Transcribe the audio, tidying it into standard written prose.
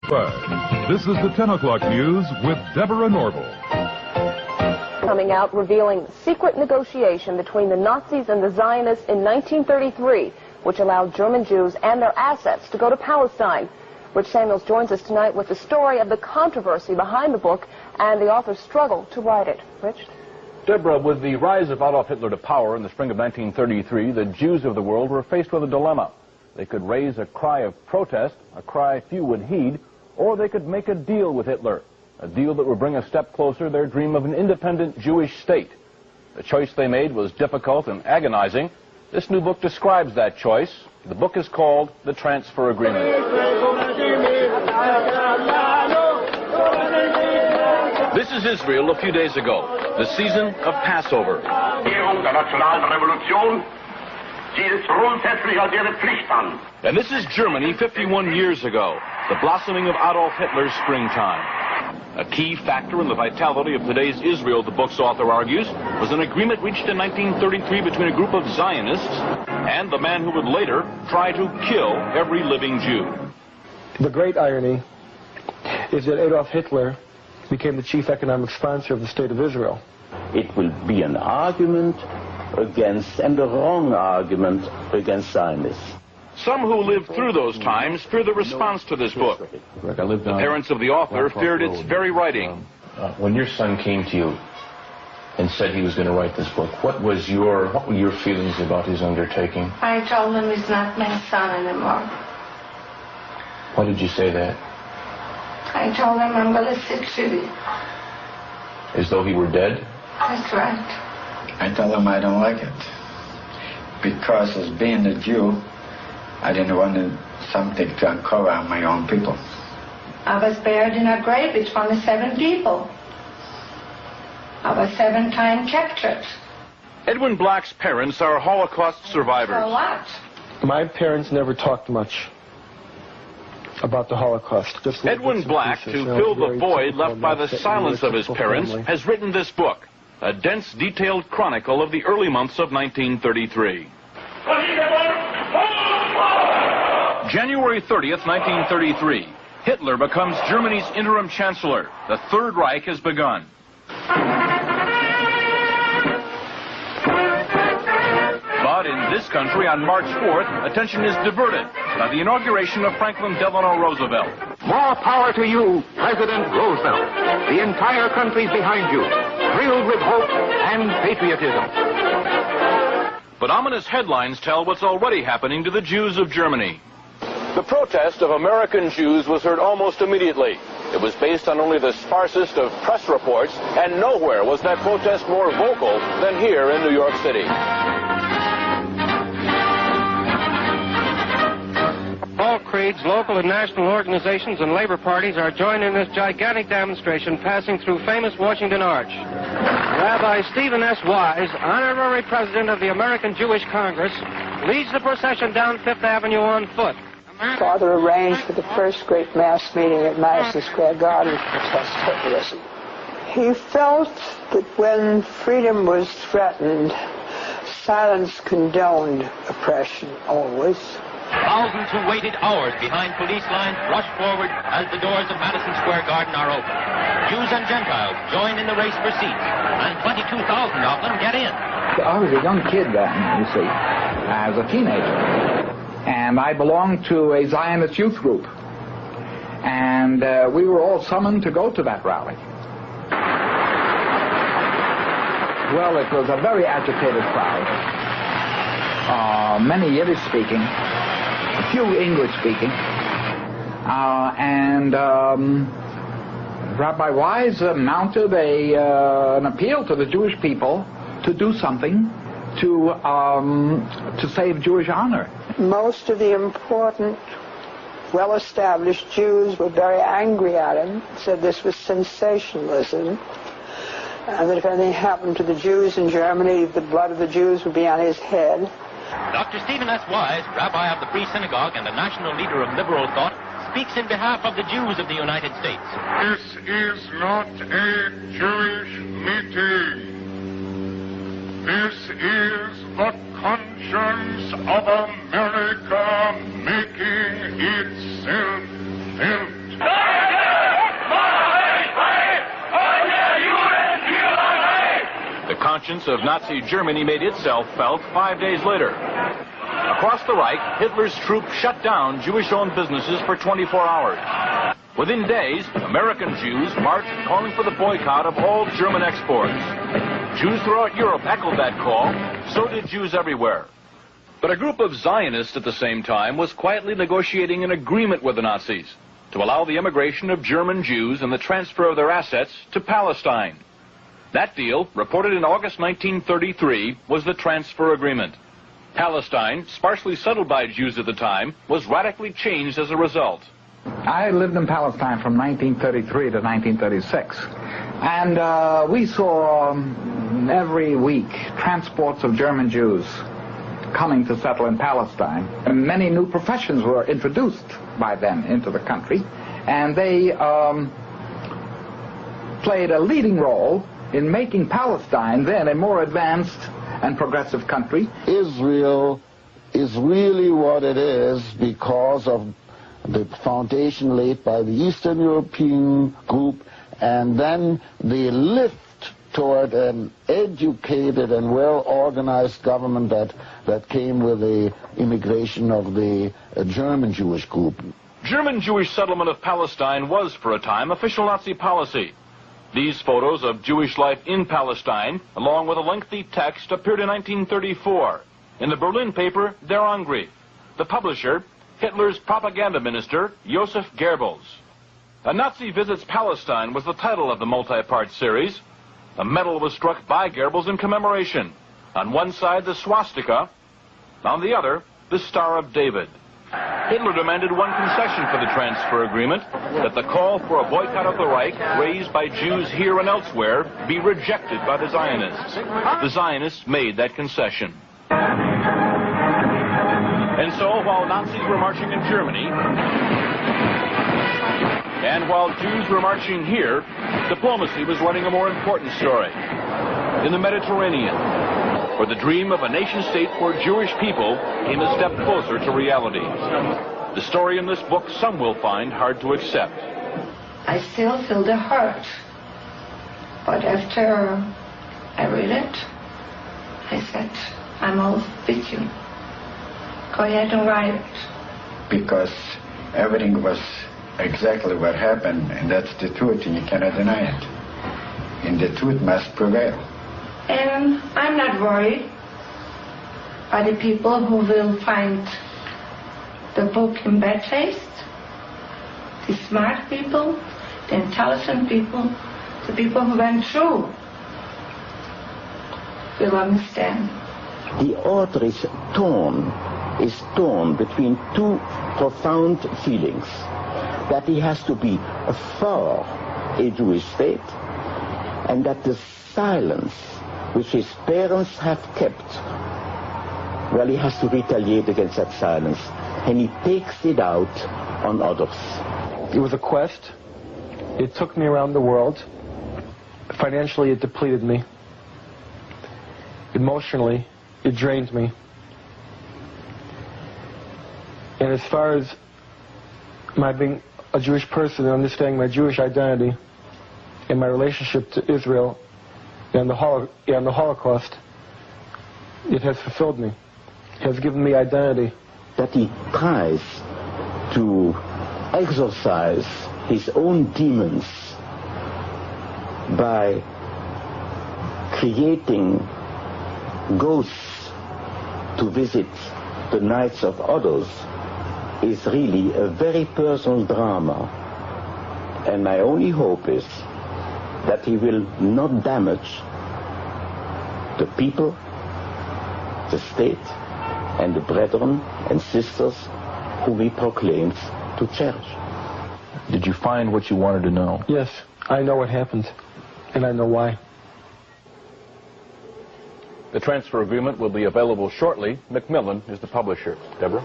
This is the 10 o'clock news with Deborah Norval. Coming out revealing secret negotiation between the Nazis and the Zionists in 1933, which allowed German Jews and their assets to go to Palestine. Rich Samuels joins us tonight with the story of the controversy behind the book and the author's struggle to write it. Rich? Deborah, with the rise of Adolf Hitler to power in the spring of 1933, the Jews of the world were faced with a dilemma. They could raise a cry of protest, a cry few would heed, or they could make a deal with Hitler, a deal that would bring a step closer their dream of an independent Jewish state. The choice they made was difficult and agonizing. This new book describes that choice. The book is called The Transfer Agreement. This is Israel a few days ago, the season of Passover. And this is Germany 51 years ago, the blossoming of Adolf Hitler's springtime. A key factor in the vitality of today's Israel, the book's author argues, was an agreement reached in 1933 between a group of Zionists and the man who would later try to kill every living Jew. The great irony is that Adolf Hitler became the chief economic sponsor of the State of Israel. It will be an argument against, and a wrong argument against Zionists. Some who lived through those times fear the response to this book. The parents of the author feared its very writing. When your son came to you and said he was going to write this book, what were your feelings about his undertaking? I told him he's not my son anymore. Why did you say that? I told him I'm going to succeed. As though he were dead? That's right. I told him I don't like it. Because as being a Jew, I didn't want something to uncover on my own people. I was buried in a grave with 27 people. I was 7 times captured. Edwin Black's parents are Holocaust survivors. For what? My parents never talked much about the Holocaust. Edwin Black, to fill the void left by the silence of his parents, has written this book, a dense, detailed chronicle of the early months of 1933. January 30th, 1933. Hitler becomes Germany's interim chancellor. The Third Reich has begun. But in this country, on March 4th, attention is diverted by the inauguration of Franklin Delano Roosevelt. More power to you, President Roosevelt. The entire country's behind you, thrilled with hope and patriotism. But ominous headlines tell what's already happening to the Jews of Germany. The protest of American Jews was heard almost immediately. It was based on only the sparsest of press reports, and nowhere was that protest more vocal than here in New York City. All creeds, local and national organizations, and labor parties are joining this gigantic demonstration passing through famous Washington Arch. Rabbi Stephen S. Wise, honorary president of the American Jewish Congress, leads the procession down Fifth Avenue on foot. Father arranged for the first great mass meeting at Madison Square Garden to protest Hitlerism. He felt that when freedom was threatened, silence condoned oppression always. Thousands who waited hours behind police lines rush forward as the doors of Madison Square Garden are open. Jews and Gentiles join in the race for seats, and 22,000 of them get in. I was a young kid then, you see, as a teenager. And I belonged to a Zionist youth group. And we were all summoned to go to that rally. Well, it was a very agitated crowd. Many Yiddish speaking, a few English speaking. Rabbi Wise mounted an appeal to the Jewish people to do something to save Jewish honor. Most of the important, well-established Jews were very angry at him, said this was sensationalism, and that if anything happened to the Jews in Germany, the blood of the Jews would be on his head. Dr. Stephen S. Wise, rabbi of the Free Synagogue and the national leader of liberal thought, speaks in behalf of the Jews of the United States. This is not a Jewish meeting. This is the conscience of America making itself felt. conscience of Nazi Germany made itself felt 5 days later. Across the Reich, Hitler's troops shut down Jewish-owned businesses for 24 hours. Within days, American Jews marched calling for the boycott of all German exports. Jews throughout Europe echoed that call. So did Jews everywhere. But a group of Zionists at the same time was quietly negotiating an agreement with the Nazis to allow the immigration of German Jews and the transfer of their assets to Palestine. That deal, reported in August 1933, was the transfer agreement. Palestine, sparsely settled by Jews at the time, was radically changed as a result. I lived in Palestine from 1933 to 1936, and we saw every week transports of German Jews coming to settle in Palestine. And many new professions were introduced by them into the country, and they played a leading role in making Palestine then a more advanced and progressive country. Israel is really what it is because of the foundation laid by the Eastern European group, and then the lift toward an educated and well-organized government that came with the immigration of the German Jewish group. German Jewish settlement of Palestine was, for a time, official Nazi policy. These photos of Jewish life in Palestine, along with a lengthy text, appeared in 1934 in the Berlin paper Der Angriff. The publisher, Hitler's propaganda minister, Joseph Goebbels. A Nazi Visits Palestine was the title of the multi-part series. A medal was struck by Goebbels in commemoration. On one side, the swastika. On the other, the Star of David. Hitler demanded one concession for the transfer agreement, that the call for a boycott of the Reich, raised by Jews here and elsewhere, be rejected by the Zionists. The Zionists made that concession. And so, while Nazis were marching in Germany, and while Jews were marching here, diplomacy was running a more important story. In the Mediterranean, where the dream of a nation-state for Jewish people came a step closer to reality. The story in this book some will find hard to accept. I still feel the hurt. But after I read it, I said, I'm all with you. Go ahead and write it. Because everything was exactly what happened, and that's the truth, and you cannot deny it. And the truth must prevail. And I'm not worried by the people who will find the book in bad taste. The smart people, the intelligent people, the people who went through will understand. The author is torn between two profound feelings. That he has to be for a Jewish state, and that the silence which his parents have kept, well, he has to retaliate against that silence, and he takes it out on others. It was a quest. It took me around the world. Financially, it depleted me. Emotionally, it drained me. And as far as my being a Jewish person and understanding my Jewish identity and my relationship to Israel and the Holocaust, it has fulfilled me. It has given me identity. That he tries to exorcise his own demons by creating ghosts to visit the nights of others is really a very personal drama. And my only hope is that he will not damage the people, the state, and the brethren and sisters whom he proclaims to cherish. Did you find what you wanted to know? Yes, I know what happened, and I know why. The transfer agreement will be available shortly. Macmillan is the publisher. Deborah?